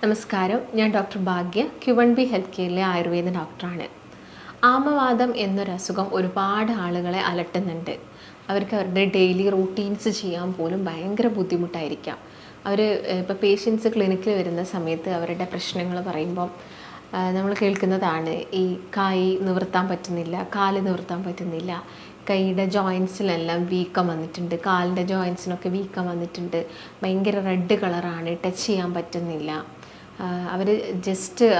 നമസ്കാരം, ഞാൻ ഡോക്ടർ ഭാഗ്യ, Q1B health കെയറിലെ Ayurveda ഡോക്ടറാണ്. ആമവാദം എന്നൊരു അസുഖം ഒരുപാട് ആളുകളെ അലട്ടുന്നുണ്ട്. അവർക്ക് അവരുടെ ഡെയിലി റൂട്ടീൻസ് ചെയ്യാൻ പോലും ഭയങ്കര ബുദ്ധിമുട്ടായിരിക്കാം. അവർ ഇപ്പോൾ പേഷ്യൻസ് ക്ലിനിക്കിൽ വരുന്ന സമയത്ത് അവരുടെ പ്രശ്നങ്ങൾ പറയുമ്പം നമ്മൾ കേൾക്കുന്നതാണ്, ഈ കൈ നിവർത്താൻ പറ്റുന്നില്ല, കാല് നിവർത്താൻ പറ്റുന്നില്ല, കൈയുടെ ജോയിൻസിലെല്ലാം വീക്കം വന്നിട്ടുണ്ട്, കാലിൻ്റെ ജോയിൻസിനൊക്കെ വീക്കം വന്നിട്ടുണ്ട്, ഭയങ്കര റെഡ് കളറാണ്, ടച്ച് ചെയ്യാൻ പറ്റുന്നില്ല, അവർ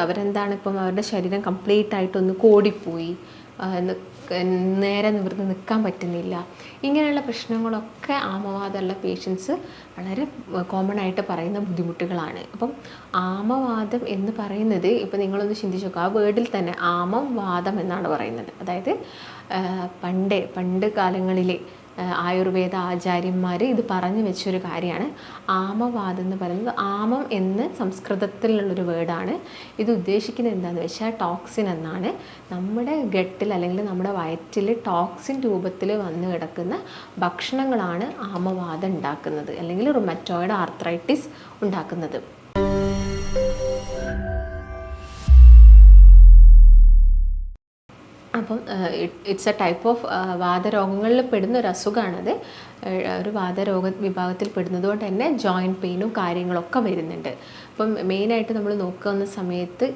അവരെന്താണ് ഇപ്പം അവരുടെ ശരീരം കംപ്ലീറ്റ് ആയിട്ടൊന്ന് കോടിപ്പോയി, നേരെ നിവർന്ന് നിൽക്കാൻ പറ്റുന്നില്ല. ഇങ്ങനെയുള്ള പ്രശ്നങ്ങളൊക്കെ ആമവാദമുള്ള പേഷ്യൻസ് വളരെ കോമൺ ആയിട്ട് പറയുന്ന ബുദ്ധിമുട്ടുകളാണ്. അപ്പം ആമവാദം എന്ന് പറയുന്നത് ഇപ്പം നിങ്ങളൊന്ന് ചിന്തിച്ച് നോക്കുക, ആ വേർഡിൽ തന്നെ ആമം വാദം എന്നാണ് പറയുന്നത്. അതായത് പണ്ട് കാലങ്ങളിലെ ആയുർവേദ ആചാര്യന്മാർ ഇത് പറഞ്ഞു വെച്ചൊരു കാര്യമാണ്. ആമവാദം എന്ന് പറയുന്നത്, ആമം എന്ന് സംസ്കൃതത്തിലുള്ളൊരു വേർഡാണ്. ഇത് ഉദ്ദേശിക്കുന്നത് എന്താണെന്ന് വെച്ചാൽ ടോക്സിൻ എന്നാണ്. നമ്മുടെ ഗട്ടിൽ അല്ലെങ്കിൽ നമ്മുടെ വയറ്റിൽ ടോക്സിൻ രൂപത്തിൽ വന്ന് കിടക്കുന്ന ഭക്ഷണങ്ങളാണ് ആമവാദം ഉണ്ടാക്കുന്നത്, അല്ലെങ്കിൽ റുമറ്റോയിഡ് ആർത്രൈറ്റിസ് ഉണ്ടാക്കുന്നത്. അപ്പം ഇറ്റ്സ് എ ടൈപ്പ് ഓഫ് വാതരോഗങ്ങളിൽ പെടുന്ന ഒരു അസുഖമാണത്. ഒരു വാതരോഗ വിഭാഗത്തിൽ പെടുന്നത് കൊണ്ട് തന്നെ ജോയിൻറ്റ് പെയിനും കാര്യങ്ങളൊക്കെ വരുന്നുണ്ട്. അപ്പം മെയിനായിട്ട് നമ്മൾ നോക്കുന്ന സമയത്ത്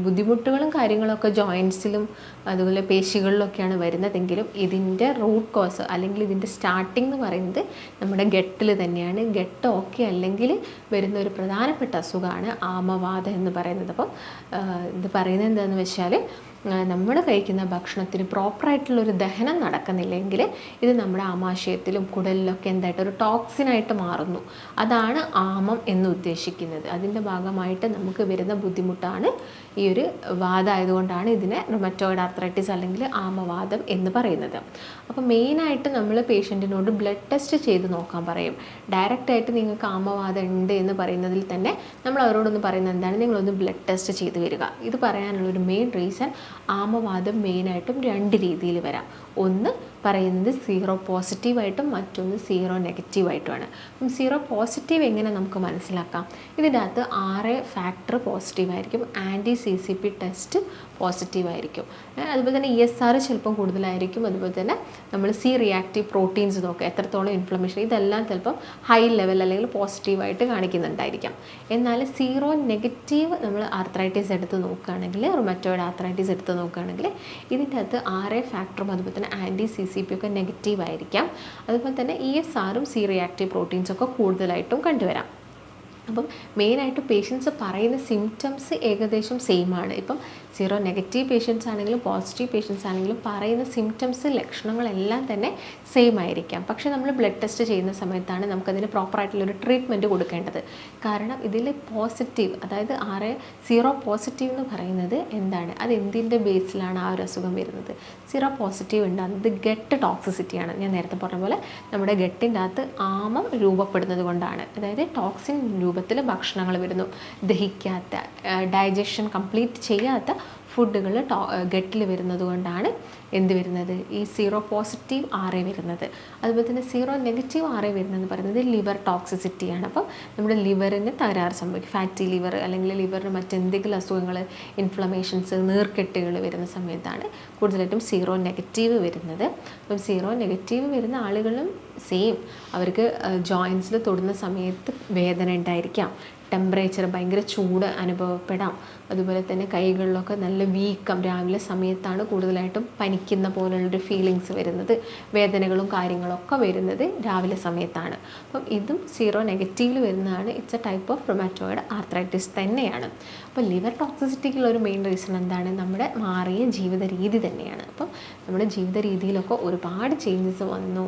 ബുദ്ധിമുട്ടുകളും കാര്യങ്ങളൊക്കെ ജോയിൻറ്റ്സിലും അതുപോലെ പേശികളിലൊക്കെയാണ് വരുന്നതെങ്കിലും ഇതിൻ്റെ റൂട്ട് കോസ് അല്ലെങ്കിൽ ഇതിൻ്റെ സ്റ്റാർട്ടിംഗ് എന്ന് പറയുന്നത് നമ്മുടെ ഗട്ടിൽ തന്നെയാണ്. ഗട്ട് ഓക്കെ അല്ലെങ്കിൽ വരുന്ന ഒരു പ്രധാനപ്പെട്ട അസുഖമാണ് ആമവാദം എന്ന് പറയുന്നത്. അപ്പം ഇത് പറയുന്നത് എന്താണെന്ന് വെച്ചാൽ, നമ്മൾ കഴിക്കുന്ന ഭക്ഷണത്തിന് പ്രോപ്പറായിട്ടുള്ളൊരു ദഹനം നടക്കുന്നില്ലെങ്കിൽ ഇത് നമ്മുടെ ആമാശയത്തിലും കുടലിലൊക്കെ എന്തായിട്ടൊരു ടോക്സിനായിട്ട് മാറുന്നു. അതാണ് ആമം എന്ന് ഉദ്ദേശിക്കുന്നത്. അതിൻ്റെ ഭാഗമായിട്ട് നമുക്ക് വരുന്ന ബുദ്ധിമുട്ടാണ് ഈ ഒരു വാദമായതുകൊണ്ടാണ് ഇതിനെ റുമറ്റോയിഡ് ആർത്രൈറ്റിസ് അല്ലെങ്കിൽ ആമവാദം എന്ന് പറയുന്നത്. അപ്പോൾ മെയിനായിട്ട് നമ്മൾ പേഷ്യൻറ്റിനോട് ബ്ലഡ് ടെസ്റ്റ് ചെയ്ത് നോക്കാൻ പറയും. ഡയറക്റ്റായിട്ട് നിങ്ങൾക്ക് ആമവാദം ഉണ്ട് എന്ന് പറയുന്നതിൽ തന്നെ നമ്മൾ അവരോടൊന്ന് പറയുന്നത് എന്താണ്, നിങ്ങളൊന്ന് ബ്ലഡ് ടെസ്റ്റ് ചെയ്ത് വരിക. ഇത് പറയാനുള്ളൊരു മെയിൻ റീസൺ, ആമവാദം മെയിനായിട്ടും 2 രീതിയിൽ വരാം. ഒന്ന് പറയുന്നത് സീറോ പോസിറ്റീവായിട്ടും മറ്റൊന്ന് സീറോ നെഗറ്റീവായിട്ടുമാണ്. അപ്പം സീറോ പോസിറ്റീവ് എങ്ങനെ നമുക്ക് മനസ്സിലാക്കാം? ഇതിൻ്റെ അകത്ത് 6 ഫാക്ടർ പോസിറ്റീവായിരിക്കും, CCP ടെസ്റ്റ് പോസിറ്റീവായിരിക്കും, അതുപോലെ തന്നെ ESR ചിലപ്പം കൂടുതലായിരിക്കും, അതുപോലെ തന്നെ നമ്മൾ റിയാക്റ്റീവ് പ്രോട്ടീൻസ് നോക്കുക, എത്രത്തോളം ഇൻഫ്ലമേഷൻ, ഇതെല്ലാം ചിലപ്പം ഹൈ ലെവൽ അല്ലെങ്കിൽ പോസിറ്റീവായിട്ട് കാണിക്കുന്നുണ്ടായിരിക്കാം. എന്നാൽ സീറോ നെഗറ്റീവ് നമ്മൾ ആർത്രൈറ്റിസ് എടുത്ത് നോക്കുകയാണെങ്കിൽ, റുമറ്റോയിഡ് ആർത്രൈറ്റിസ് എടുത്ത് നോക്കുകയാണെങ്കിൽ ഇതിൻ്റെ അകത്ത് 6 ഫാക്ടറും അതുപോലെ തന്നെ CCP ഒക്കെ നെഗറ്റീവായിരിക്കാം. അതുപോലെ തന്നെ ESRും റിയാക്റ്റീവ് പ്രോട്ടീൻസൊക്കെ കൂടുതലായിട്ടും കണ്ടുവരാം. അപ്പം മെയിനായിട്ട് പേഷ്യൻസ് പറയുന്ന സിംറ്റംസ് ഏകദേശം സെയിം ആണ്. ഇപ്പം സീറോ നെഗറ്റീവ് പേഷ്യൻസ് ആണെങ്കിലും പോസിറ്റീവ് പേഷ്യൻസ് ആണെങ്കിലും പറയുന്ന സിംറ്റംസ്, ലക്ഷണങ്ങളെല്ലാം തന്നെ സെയിം ആയിരിക്കാം. പക്ഷേ നമ്മൾ ബ്ലഡ് ടെസ്റ്റ് ചെയ്യുന്ന സമയത്താണ് നമുക്കതിന് പ്രോപ്പറായിട്ടുള്ളൊരു ട്രീറ്റ്മെൻറ്റ് കൊടുക്കേണ്ടത്. കാരണം ഇതിൽ പോസിറ്റീവ്, അതായത് സീറോ പോസിറ്റീവ് എന്ന് പറയുന്നത് എന്താണ്, അത് എന്തിൻ്റെ ബേസിലാണ് ആ ഒരു അസുഖം വരുന്നത്? സീറോ പോസിറ്റീവ് ഉണ്ടാകുന്നത് ഗട്ട് ടോക്സിസിറ്റിയാണ്. ഞാൻ നേരത്തെ പറഞ്ഞ പോലെ നമ്മുടെ ഗട്ടിൻ്റെ അകത്ത് ആമം രൂപപ്പെടുന്നത് കൊണ്ടാണ്. അതായത് ടോക്സിൻ രൂപത്തിൽ ഭക്ഷണങ്ങൾ വരുന്നു, ദഹിക്കാത്ത, ഡൈജഷൻ കംപ്ലീറ്റ് ചെയ്യാത്ത ഫുഡുകൾ ഗട്ടിൽ വരുന്നത് കൊണ്ടാണ് എന്ത് വരുന്നത്, ഈ സീറോ പോസിറ്റീവ് വരുന്നത്. അതുപോലെ തന്നെ സീറോ നെഗറ്റീവ് വരുന്നതെന്ന് പറയുന്നത് ലിവർ ടോക്സിസിറ്റിയാണ്. അപ്പം നമ്മുടെ ലിവറിന് തകരാറ് സംഭവിക്കും, ഫാറ്റി ലിവർ അല്ലെങ്കിൽ ലിവറിന് മറ്റെന്തെങ്കിലും അസുഖങ്ങൾ, ഇൻഫ്ലമേഷൻസ്, നീർക്കെട്ടുകൾ വരുന്ന സമയത്താണ് കൂടുതലായിട്ടും സീറോ നെഗറ്റീവ് വരുന്നത്. അപ്പം സീറോ നെഗറ്റീവ് വരുന്ന ആളുകളും സെയിം, അവർക്ക് ജോയിൻസിൽ തൊടുന്ന സമയത്ത് വേദന ഉണ്ടായിരിക്കാം, ടെമ്പറേച്ചർ ഭയങ്കര ചൂട് അനുഭവപ്പെടാം, അതുപോലെ തന്നെ കൈകളിലൊക്കെ നല്ല വീക്കം, രാവിലെ സമയത്താണ് കൂടുതലായിട്ടും പനിക്കുന്ന പോലുള്ളൊരു ഫീലിങ്സ് വരുന്നത്, വേദനകളും കാര്യങ്ങളൊക്കെ വരുന്നത് രാവിലെ സമയത്താണ്. അപ്പം ഇതും സീറോ നെഗറ്റീവിൽ വരുന്നതാണ്. It's A type of rheumatoid arthritis തന്നെയാണ്. അപ്പോൾ ലിവർ ടോക്സിസിറ്റിക്കുള്ള ഒരു മെയിൻ റീസൺ എന്താണ്, നമ്മുടെ മാറിയ ജീവിത രീതി തന്നെയാണ്. അപ്പം നമ്മുടെ ജീവിത രീതിയിലൊക്കെ ഒരുപാട് ചേഞ്ചസ് വന്നു,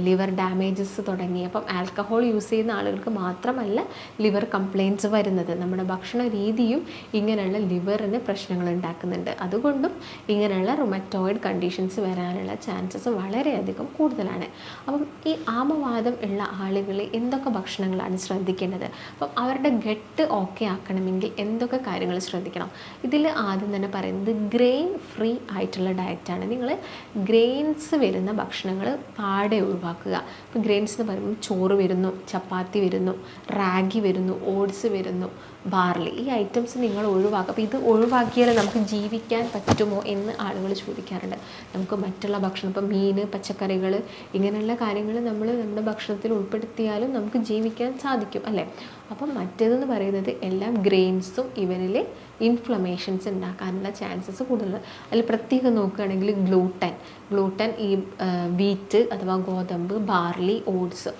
ലിവർ ഡാമേജസ് തുടങ്ങി. അപ്പം ആൽക്കഹോൾ യൂസ് ചെയ്യുന്ന ആളുകൾക്ക് മാത്രമല്ല ലിവർ കംപ്ലയിൻറ്റ്സ് വരുന്നത്, നമ്മുടെ ഭക്ഷണ രീതിയും ഇങ്ങനെയുള്ള ലിവറിന് പ്രശ്നങ്ങൾ ഉണ്ടാക്കുന്നുണ്ട്. അതുകൊണ്ടും ഇങ്ങനെയുള്ള റുമറ്റോയിഡ് കണ്ടീഷൻസ് വരാനുള്ള ചാൻസസ് വളരെയധികം കൂടുതലാണ്. അപ്പം ഈ ആമവാദം ഉള്ള ആളുകൾ എന്തൊക്കെ ഭക്ഷണങ്ങളാണ് ശ്രദ്ധിക്കേണ്ടത്? അപ്പം അവരുടെ ഗട്ട് ഓക്കെ ആക്കണമെങ്കിൽ എന്തൊക്കെ കാര്യങ്ങൾ ശ്രദ്ധിക്കണം? ഇതിൽ ആദ്യം തന്നെ പറയുന്നത് ഗ്രെയിൻ ഫ്രീ ആയിട്ടുള്ള ഡയറ്റാണ്. നിങ്ങൾ ഗ്രെയിൻസ് വരുന്ന ഭക്ഷണങ്ങൾ പാടെ ഒഴിവാക്കുക. ഇപ്പോൾ ഗ്രെയിൻസ് എന്ന് പറയുമ്പോൾ ചോറ് വരുന്നു, ചപ്പാത്തി വരുന്നു, റാഗി വരുന്നു, ഓട്സ് വരുന്നു, ബാർലി, ഈ ഐറ്റംസ് നിങ്ങൾ ഒഴിവാക്കുക. അപ്പോൾ ഇത് ഒഴിവാക്കിയാൽ നമുക്ക് ജീവിക്കാൻ പറ്റുമോ എന്ന് ആളുകൾ ചോദിക്കാറുണ്ട്. നമുക്ക് മറ്റുള്ള ഭക്ഷണം, ഇപ്പോൾ മീൻ, പച്ചക്കറികൾ, ഇങ്ങനെയുള്ള കാര്യങ്ങൾ നമ്മൾ നമ്മുടെ ഭക്ഷണത്തിൽ ഉൾപ്പെടുത്തിയാലും നമുക്ക് ജീവിക്കാൻ സാധിക്കും അല്ലേ. അപ്പം മറ്റേതെന്ന് പറയുന്നത് എല്ലാം ഗ്രെയിൻസും ഇവരിൽ ഇൻഫ്ലമേഷൻസ് ഉണ്ടാക്കാനുള്ള ചാൻസസ് കൂടുതലാണ്. അതിൽ പ്രത്യേകം നോക്കുകയാണെങ്കിൽ ഗ്ലൂട്ടൻ ഈ വീറ്റ് അഥവാ ഗോതമ്പ്, ബാർലി, ഓട്സ്,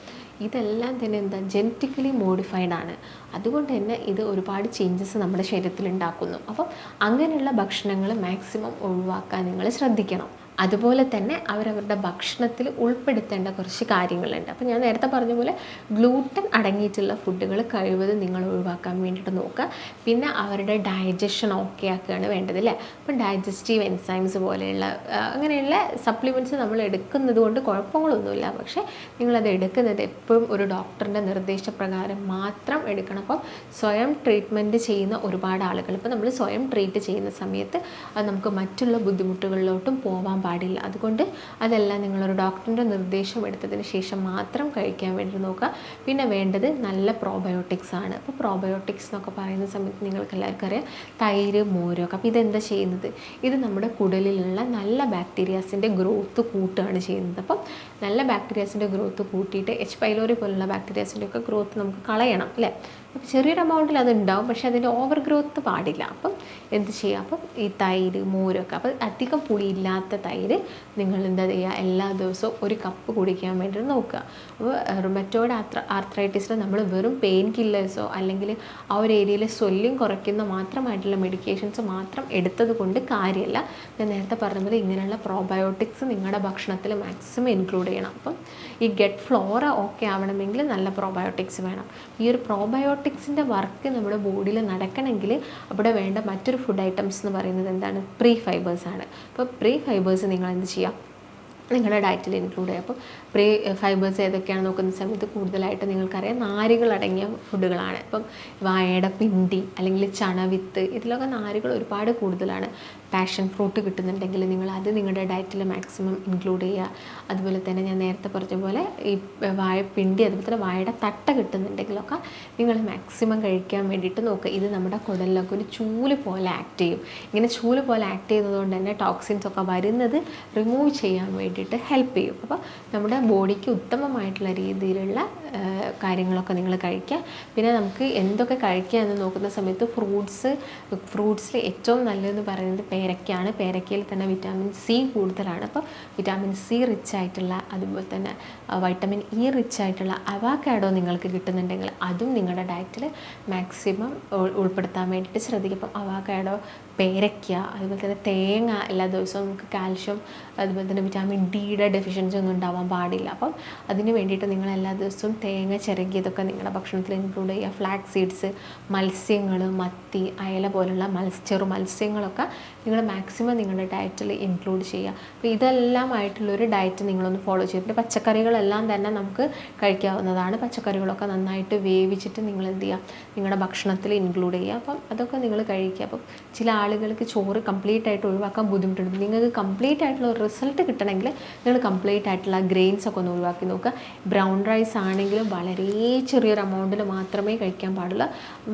ഇതെല്ലാം തന്നെ എന്താ ജനറ്റിക്കലി മോഡിഫൈഡ് ആണ്. അതുകൊണ്ട് തന്നെ ഇത് ഒരുപാട് ചേഞ്ചസ് നമ്മുടെ ശരീരത്തിൽ ഉണ്ടാക്കുന്നു. അപ്പം അങ്ങനെയുള്ള ഭക്ഷണങ്ങൾ മാക്സിമം ഒഴിവാക്കാൻ നിങ്ങൾ ശ്രദ്ധിക്കണം. അതുപോലെ തന്നെ അവരവരുടെ ഭക്ഷണത്തിൽ ഉൾപ്പെടുത്തേണ്ട കുറച്ച് കാര്യങ്ങളുണ്ട്. അപ്പോൾ ഞാൻ നേരത്തെ പറഞ്ഞ പോലെ ഗ്ലൂട്ടൻ അടങ്ങിയിട്ടുള്ള ഫുഡുകൾ കഴിവതും നിങ്ങൾ ഒഴിവാക്കാൻ വേണ്ടിയിട്ട് നോക്കുക. പിന്നെ അവരുടെ ഡൈജഷൻ ഓക്കെ ആക്കുകയാണ് വേണ്ടത് അല്ലേ. അപ്പം ഡൈജസ്റ്റീവ് എൻസൈംസ് പോലെയുള്ള അങ്ങനെയുള്ള സപ്ലിമെൻറ്റ്സ് നമ്മൾ എടുക്കുന്നത് കൊണ്ട് കുഴപ്പങ്ങളൊന്നുമില്ല. പക്ഷേ നിങ്ങളത് എടുക്കുന്നത് എപ്പോഴും ഒരു ഡോക്ടറിൻ്റെ നിർദ്ദേശപ്രകാരം മാത്രം എടുക്കണം. അപ്പം സ്വയം ട്രീറ്റ്മെൻറ്റ് ചെയ്യുന്ന ഒരുപാട് ആളുകൾ, ഇപ്പോൾ നമ്മൾ സ്വയം ട്രീറ്റ് ചെയ്യുന്ന സമയത്ത് അത് നമുക്ക് മറ്റുള്ള ബുദ്ധിമുട്ടുകളിലോട്ടും പോകാൻ പാടില്ല. അതുകൊണ്ട് അതെല്ലാം നിങ്ങളൊരു ഡോക്ടറിൻ്റെ നിർദ്ദേശം എടുത്തതിന് ശേഷം മാത്രം കഴിക്കാൻ വേണ്ടി നോക്കുക. പിന്നെ വേണ്ടത് നല്ല പ്രോബയോട്ടിക്സ് ആണ്. അപ്പോൾ പ്രോബയോട്ടിക്സ് എന്നൊക്കെ പറയുന്ന സമയത്ത് നിങ്ങൾക്ക് എല്ലാവർക്കും അറിയാം തൈര്, മോരൊക്കെ. അപ്പോൾ ഇതെന്താ ചെയ്യുന്നത്? ഇത് നമ്മുടെ കുടലിലുള്ള നല്ല ബാക്ടീരിയാസിൻ്റെ ഗ്രോത്ത് കൂട്ടുകയാണ് ചെയ്യുന്നത്. അപ്പം നല്ല ബാക്ടീരിയാസിൻ്റെ ഗ്രോത്ത് കൂട്ടിയിട്ട് എച്ച് പൈലോറി പോലുള്ള ബാക്ടീരിയാസിൻ്റെ ഒക്കെ ഗ്രോത്ത് നമുക്ക് കളയണം അല്ലേ. അപ്പോൾ ചെറിയൊരു എമൗണ്ടിൽ അത് ഉണ്ടാവും, പക്ഷേ അതിൻ്റെ ഓവർ ഗ്രോത്ത് പാടില്ല. അപ്പം എന്ത് ചെയ്യുക? അപ്പം ഈ തൈര്, മോരൊക്കെ, അപ്പോൾ അധികം പുളിയില്ലാത്ത തൈര് നിങ്ങൾ എന്താ ചെയ്യുക, എല്ലാ ദിവസവും ഒരു കപ്പ് കുടിക്കാൻ വേണ്ടി നോക്കുക. അപ്പോൾ റുമറ്റോയ്ഡ് ആർത്രൈറ്റിസിൽ നമ്മൾ വെറും പെയിൻ കില്ലേഴ്സോ അല്ലെങ്കിൽ ആ ഒരു ഏരിയയിൽ സ്വെല്ലിങ് കുറയ്ക്കുന്ന മാത്രമായിട്ടുള്ള മെഡിക്കേഷൻസ് മാത്രം എടുത്തത് കൊണ്ട് കാര്യമല്ല. ഞാൻ നേരത്തെ പറഞ്ഞ പോലെ ഇങ്ങനെയുള്ള പ്രോബയോട്ടിക്സ് നിങ്ങളുടെ ഭക്ഷണത്തിൽ മാക്സിമം ഇൻക്ലൂഡ് ചെയ്യണം. അപ്പം ഈ ഗട്ട് ഫ്ലോറ ഓക്കെ ആവണമെങ്കിൽ നല്ല പ്രോബയോട്ടിക്സ് വേണം. ഈ ഒരു പ്രോബയോട്ടിക്സിൻ്റെ വർക്ക് നമ്മുടെ ബോഡിയിൽ നടക്കണമെങ്കിൽ അവിടെ വേണ്ട മറ്റൊരു ഫുഡ് ഐറ്റംസ് എന്ന് പറയുന്നത് എന്താണ്? പ്രീ ഫൈബേഴ്സ് ആണ്. അപ്പോൾ പ്രീ ഫൈബേഴ്സ് നിങ്ങൾ എന്ത് ചെയ്യുക? നിങ്ങളുടെ ഡയറ്റിൽ ഇൻക്ലൂഡ് ചെയ്യുക. അപ്പോൾ പ്രീ ഫൈബേഴ്സ് ഏതൊക്കെയാണ് നോക്കുന്ന സമയത്ത് കൂടുതലായിട്ട് നിങ്ങൾക്കറിയാം നാരുകൾ അടങ്ങിയ ഫുഡുകളാണ്. ഇപ്പം വാഴയുടെ പിണ്ടി അല്ലെങ്കിൽ ചണവിത്ത്, ഇതിലൊക്കെ നാരുകൾ ഒരുപാട് കൂടുതലാണ്. പാഷൻ ഫ്രൂട്ട് കിട്ടുന്നുണ്ടെങ്കിൽ നിങ്ങൾ അത് നിങ്ങളുടെ ഡയറ്റിൽ മാക്സിമം ഇൻക്ലൂഡ് ചെയ്യുക. അതുപോലെ തന്നെ ഞാൻ നേരത്തെ പറഞ്ഞ പോലെ ഈ വാഴപ്പിണ്ടി, അതുപോലെ തന്നെ വാഴയുടെ തട്ട കിട്ടുന്നുണ്ടെങ്കിലൊക്കെ നിങ്ങൾ മാക്സിമം കഴിക്കാൻ വേണ്ടിയിട്ട് നോക്കുക. ഇത് നമ്മുടെ കുടലിലൊക്കെ ഒരു ചൂല് പോലെ ആക്ട് ചെയ്യും. ഇങ്ങനെ ചൂല് പോലെ ആക്ട് ചെയ്യുന്നതുകൊണ്ട് തന്നെ ടോക്സിൻസ് ഒക്കെ വരുന്നത് റിമൂവ് ചെയ്യാൻ വേണ്ടിയിട്ട് ഹെൽപ്പ് ചെയ്യും. അപ്പോൾ നമ്മുടെ ബോഡിക്ക് ഉത്തമമായിട്ടുള്ള രീതിയിലുള്ള കാര്യങ്ങളൊക്കെ നിങ്ങൾ കഴിക്കുക. പിന്നെ നമുക്ക് എന്തൊക്കെ കഴിക്കുക എന്ന് നോക്കുന്ന സമയത്ത് ഫ്രൂട്ട്സിൽ ഏറ്റവും നല്ലതെന്ന് പറയുന്നത് പേരയ്ക്കാണ്. പേരയ്ക്കയിൽ തന്നെ വിറ്റാമിൻ സി കൂടുതലാണ്. അപ്പോൾ വിറ്റാമിൻ സി റിച്ച് ആയിട്ടുള്ള, അതുപോലെ തന്നെ വൈറ്റമിൻ ഇ റിച്ച് ആയിട്ടുള്ള അവക്കാഡോ നിങ്ങൾക്ക് കിട്ടുന്നുണ്ടെങ്കിൽ അതും നിങ്ങളുടെ ഡയറ്റിൽ മാക്സിമം ഉൾപ്പെടുത്താൻ വേണ്ടിയിട്ട് ശ്രദ്ധിക്കുക. അപ്പം അവക്കാഡോ, പേരയ്ക്ക, അതുപോലെ തന്നെ തേങ്ങ എല്ലാ ദിവസവും നമുക്ക് കാൽഷ്യം, അതുപോലെ തന്നെ വിറ്റാമിൻ ഡിയുടെ ഡെഫിഷ്യൻസി ഒന്നും ഉണ്ടാവാൻ പാടില്ല. അപ്പം അതിന് വേണ്ടിയിട്ട് നിങ്ങൾ എല്ലാ ദിവസവും തേങ്ങ ചിരകിയതൊക്കെ നിങ്ങളുടെ ഭക്ഷണത്തിൽ ഇൻക്ലൂഡ് ചെയ്യുക. ഫ്ലാക്സ് സീഡ്സ്, മത്സ്യങ്ങൾ, മത്തി, അയല പോലുള്ള ചെറു മത്സ്യങ്ങളൊക്കെ നിങ്ങൾ മാക്സിമം നിങ്ങളുടെ ഡയറ്റിൽ ഇൻക്ലൂഡ് ചെയ്യുക. അപ്പോൾ ഇതെല്ലാമായിട്ടുള്ളൊരു ഡയറ്റ് നിങ്ങളൊന്ന് ഫോളോ ചെയ്യുക. പിന്നെ പച്ചക്കറികളെല്ലാം തന്നെ നമുക്ക് കഴിക്കാവുന്നതാണ്. പച്ചക്കറികളൊക്കെ നന്നായിട്ട് വേവിച്ചിട്ട് നിങ്ങൾ എന്ത് ചെയ്യുക, നിങ്ങളുടെ ഭക്ഷണത്തിൽ ഇൻക്ലൂഡ് ചെയ്യുക. അപ്പം അതൊക്കെ നിങ്ങൾ കഴിക്കുക. അപ്പം ചില ആളുകൾക്ക് ചോറ് കംപ്ലീറ്റ് ആയിട്ട് ഒഴിവാക്കാൻ ബുദ്ധിമുട്ടുണ്ട്. നിങ്ങൾക്ക് കംപ്ലീറ്റ് ആയിട്ടുള്ള ഒരു റിസൾട്ട് കിട്ടണമെങ്കിൽ നിങ്ങൾ കംപ്ലീറ്റ് ആയിട്ടുള്ള ഗ്രെയിൻസ് ഒക്കെ ഒന്ന് ഒഴിവാക്കി നോക്കുക. ബ്രൗൺ റൈസ് ആണെങ്കിലും വളരെ ചെറിയൊരു എമൗണ്ടിൽ മാത്രമേ കഴിക്കാൻ പാടുള്ളൂ.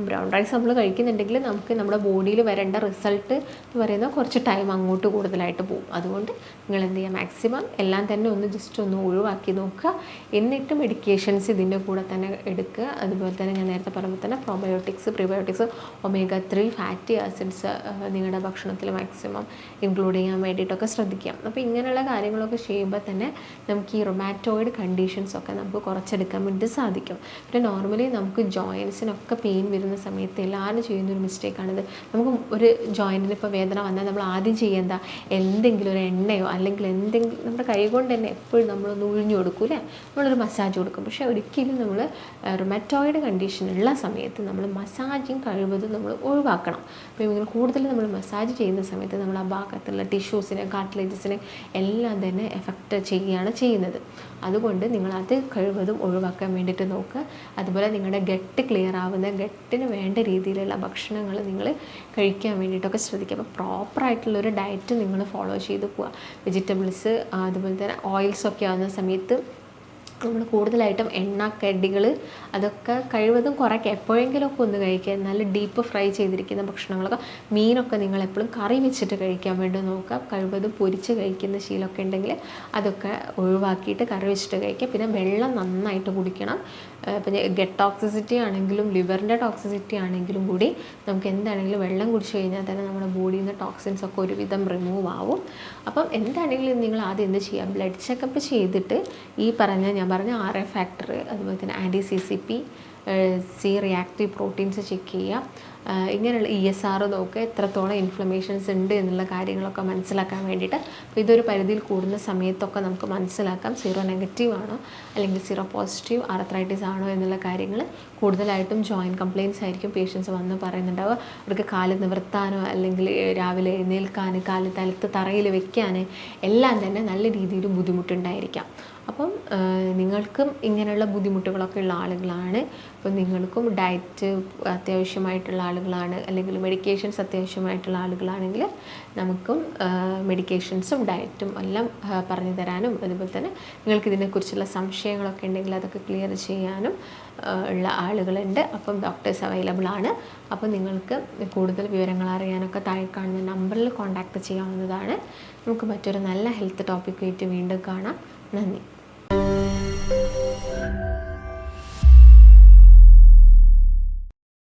ബ്രൗൺ റൈസ് നമ്മൾ കഴിക്കുന്നുണ്ടെങ്കിൽ നമുക്ക് നമ്മുടെ ബോഡിയിൽ വരേണ്ട റിസൾട്ട് എന്ന് പറയുന്നത് കുറച്ച് ടൈം അങ്ങോട്ട് കൂടുതലായിട്ട് പോകും. അതുകൊണ്ട് നിങ്ങൾ എന്ത് ചെയ്യുക, മാക്സിമം എല്ലാം തന്നെ ജസ്റ്റ് ഒന്ന് ഒഴിവാക്കി നോക്കുക. എന്നിട്ട് മെഡിക്കേഷൻസ് ഇതിൻ്റെ കൂടെ തന്നെ എടുക്കുക. അതുപോലെ തന്നെ ഞാൻ നേരത്തെ പറയുമ്പോൾ തന്നെ probiotics, prebiotics, omega-3 fatty acids നിങ്ങളുടെ ഭക്ഷണത്തിൽ മാക്സിമം ഇൻക്ലൂഡ് ചെയ്യാൻ വേണ്ടിയിട്ടൊക്കെ ശ്രദ്ധിക്കാം. അപ്പോൾ ഇങ്ങനെയുള്ള കാര്യങ്ങളൊക്കെ ചെയ്യുമ്പോൾ തന്നെ നമുക്ക് ഈ റൊമാറ്റോയിഡ് കണ്ടീഷൻസൊക്കെ നമുക്ക് കുറച്ചെടുക്കാൻ വേണ്ടി സാധിക്കും. പിന്നെ നോർമലി നമുക്ക് ജോയിൻസിനൊക്കെ പെയിൻ വരുന്ന സമയത്ത് എല്ലാവരും ചെയ്യുന്നൊരു മിസ്റ്റേക്കാണിത്. നമുക്ക് ഒരു ജോയിൻറ്റിന് ഇപ്പോൾ വേദന വന്നാൽ നമ്മൾ ആദ്യം ചെയ്യേണ്ട എന്തെങ്കിലും ഒരു എണ്ണയോ അല്ലെങ്കിൽ എന്തെങ്കിലും നമ്മുടെ കൈ കൊണ്ട് തന്നെ എപ്പോഴും നമ്മളൊന്ന് ഒഴിഞ്ഞു കൊടുക്കും അല്ലേ, നമ്മളൊരു മസാജ് കൊടുക്കും. പക്ഷേ ഒരിക്കലും നമ്മൾ റൊമാറ്റോയിഡ് കണ്ടീഷനുള്ള സമയത്ത് നമ്മൾ മസാജിങ് കഴിവതും നമ്മൾ ഒഴിവാക്കണം. അപ്പോൾ ഇങ്ങനെ കൂടുതൽ നമ്മൾ മസാജ് ചെയ്യുന്ന സമയത്ത് നമ്മൾ ആ ഭാഗത്തുള്ള ടിഷ്യൂസിനെ, കാർട്ടിലേജസിനെ എല്ലാം തന്നെ എഫക്റ്റ് ചെയ്യുകയാണ് ചെയ്യുന്നത്. അതുകൊണ്ട് നിങ്ങളത് കഴിവതും ഒഴിവാക്കാൻ വേണ്ടിയിട്ട് നോക്കുക. അതുപോലെ നിങ്ങളുടെ ഗട്ട് ക്ലിയർ ആവുന്ന, ഗട്ടിന് വേണ്ട രീതിയിലുള്ള ഭക്ഷണങ്ങൾ നിങ്ങൾ കഴിക്കാൻ വേണ്ടിയിട്ടൊക്കെ ശ്രദ്ധിക്കുക. അപ്പോൾ പ്രോപ്പറായിട്ടുള്ളൊരു ഡയറ്റ് നിങ്ങൾ ഫോളോ ചെയ്ത് പോവുക. വെജിറ്റബിൾസ്, അതുപോലെ തന്നെ ഓയിൽസൊക്കെ ആവുന്ന സമയത്ത് നമ്മൾ കൂടുതലായിട്ടും എണ്ണക്കടികൾ അതൊക്കെ കഴിവതും കുറയ്ക്കുക. എപ്പോഴെങ്കിലുമൊക്കെ ഒന്ന് കഴിക്കുക. നല്ല ഡീപ്പ് ഫ്രൈ ചെയ്തിരിക്കുന്ന ഭക്ഷണങ്ങളൊക്കെ, മീനൊക്കെ നിങ്ങൾ എപ്പോഴും കറി വെച്ചിട്ട് കഴിക്കാൻ വേണ്ടി നോക്കുക. കഴിവതും പൊരിച്ച് കഴിക്കുന്ന ശീലമൊക്കെ ഉണ്ടെങ്കിൽ അതൊക്കെ ഒഴിവാക്കിയിട്ട് കറി വെച്ചിട്ട് കഴിക്കുക. പിന്നെ വെള്ളം നന്നായിട്ട് കുടിക്കണം. പിന്നെ ഗട്ട് ടോക്സിസിറ്റി ആണെങ്കിലും ലിവറിൻ്റെ ടോക്സിസിറ്റി ആണെങ്കിലും കൂടി നമുക്ക് എന്താണെങ്കിലും വെള്ളം കുടിച്ച് കഴിഞ്ഞാൽ തന്നെ നമ്മുടെ ബോഡിയിൽ നിന്ന് ടോക്സിൻസ് ഒക്കെ ഒരുവിധം റിമൂവ് ആവും. അപ്പം എന്താണെങ്കിലും നിങ്ങൾ ആദ്യം എന്ത് ചെയ്യുക, ബ്ലഡ് ചെക്കപ്പ് ചെയ്തിട്ട് ഈ ഞാൻ പറഞ്ഞ RA ഫാക്ടർ, അതുപോലെ തന്നെ ANT-CCP, C reactive proteins check ചെയ്യുക. ഇങ്ങനെയുള്ള ESR നോക്കുക, എത്രത്തോളം ഇൻഫ്ലമേഷൻസ് ഉണ്ട് എന്നുള്ള കാര്യങ്ങളൊക്കെ മനസ്സിലാക്കാൻ വേണ്ടിയിട്ട്. അപ്പോൾ ഇതൊരു പരിധിയിൽ കൂടുന്ന സമയത്തൊക്കെ നമുക്ക് മനസ്സിലാക്കാം സീറോ നെഗറ്റീവ് ആണോ അല്ലെങ്കിൽ സീറോ പോസിറ്റീവ് ആർത്രൈറ്റിസ് ആണോ എന്നുള്ള കാര്യങ്ങൾ. കൂടുതലായിട്ടും ജോയിൻറ്റ് കംപ്ലയിൻസ് ആയിരിക്കും പേഷ്യൻസ് വന്ന് പറയുന്നുണ്ടാവുക. അവർക്ക് കാല് നിവർത്താനോ അല്ലെങ്കിൽ രാവിലെ എഴുന്നേൽക്കാൻ, കാല് തലത്ത് തറയിൽ വെക്കാൻ എല്ലാം തന്നെ നല്ല രീതിയിൽ ബുദ്ധിമുട്ടുണ്ടായിരിക്കാം. അപ്പം നിങ്ങൾക്കും ഇങ്ങനെയുള്ള ബുദ്ധിമുട്ടുകളൊക്കെ ഉള്ള ആളുകളാണ്, അപ്പം നിങ്ങൾക്കും ഡയറ്റ് അത്യാവശ്യമായിട്ടുള്ള ആളുകളാണ് അല്ലെങ്കിൽ മെഡിക്കേഷൻസ് അത്യാവശ്യമായിട്ടുള്ള ആളുകളാണെങ്കിൽ നമുക്കും മെഡിക്കേഷൻസും ഡയറ്റും എല്ലാം പറഞ്ഞു തരാനും, അതുപോലെ തന്നെ നിങ്ങൾക്ക് ഇതിനെക്കുറിച്ചുള്ള സംശയങ്ങളൊക്കെ ഉണ്ടെങ്കിൽ അതൊക്കെ ക്ലിയർ ചെയ്യാനും ഉള്ള ആളുകളുണ്ട്. അപ്പം ഡോക്ടേഴ്സ് അവൈലബിൾ ആണ്. അപ്പം നിങ്ങൾക്ക് കൂടുതൽ വിവരങ്ങൾ അറിയാനൊക്കെ താഴെ കാണുന്ന നമ്പറിൽ കോൺടാക്റ്റ് ചെയ്യാവുന്നതാണ്. നമുക്ക് മറ്റൊരു നല്ല ഹെൽത്ത് ടോപ്പിക്കായിട്ട് വീണ്ടും കാണാം. നന്ദി.